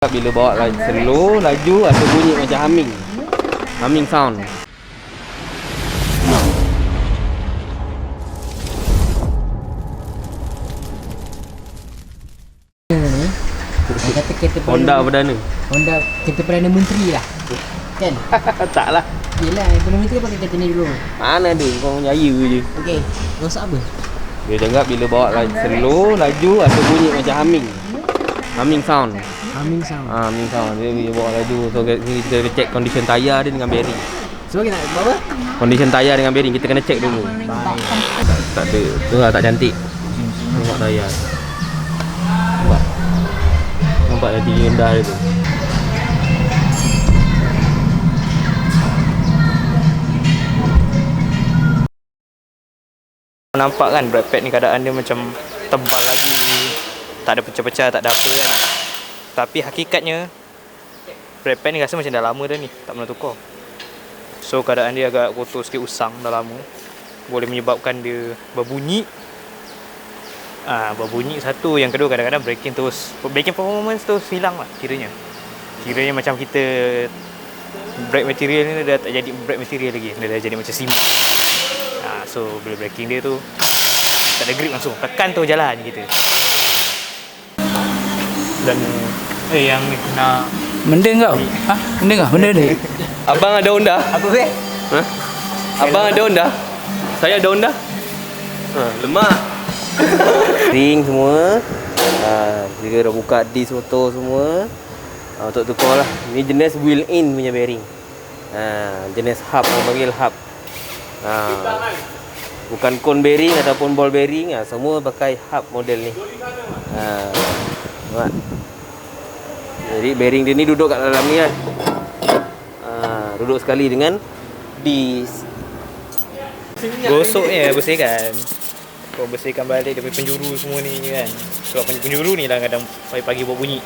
Bila bawa slow, laju atau bunyi macam humming sound. Kata kereta Honda Perdana. Honda kereta Perdana Menteri lah. Kan? Tak lah. Yelah, Perdana Menteri pakai kereta ni dulu. Mana ada, kau nyaya je. Okey, rosak apa? Dia dengar bila bawa slow, laju atau bunyi macam humming sound. Humming sound. Humming sound. Dia bila bawa laju, so kita check condition tayar dia dengan bearing. So kita nak buat apa? Condition tayar dengan bearing kita kena check dulu. Tak ada, tu lah tak cantik. Tengok tayar. Nampak dah tinggi rendah dia tu. Nampak kan brake pad ni keadaan dia macam tebal lagi, tak ada pecah-pecah, tak ada apa kan. Tapi hakikatnya brake pad ni rasa macam dah lama dah ni, tak pernah tukar. So keadaan dia agak kotor sikit, usang dah lama, boleh menyebabkan dia berbunyi. Berbunyi satu, yang kedua kadang-kadang braking performance terus hilang lah kiranya macam kita brake material ni dah tak jadi brake material lagi, dia dah jadi macam simen. So bila braking dia tu tak ada grip, langsung tekan tu jalan kita. Dan yang ni kena benda kau? Ha? Benda kau? Benda ni? Abang ada Honda? Apa weh? Ha? Abang ada Honda? Saya ada Honda? Lemak. Ring semua. Dia dah buka disc motor semua. Untuk tukar lah. Ni jenis wheel in punya bearing. Jenis hub, orang panggil hub. Bukan cone bearing ataupun ball bearing, semua pakai hub model ni. Nampak? Jadi bearing dia ni duduk kat dalam ni kan. Duduk sekali dengan disc. gosoknya bersihkan. Kau bersihkan balik dia punya penjuru semua ni kan. Sebab penjuru ni lah kadang pagi-pagi buat bunyi.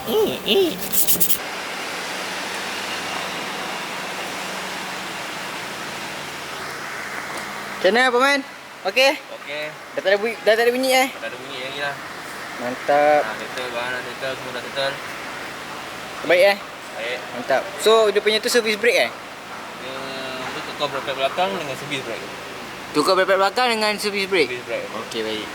Macam mana Paman? Okey? Okey. Dah tak ada bunyi Dah ada bunyi lagi lah. Mantap. Settle, bahan settle, semua dah settle. Baik Baik. Mantap. So dia punya tu service brake Dia tukar brake belakang dengan service brake. Tukar brake belakang dengan service brake. Service brake. Okey, baik.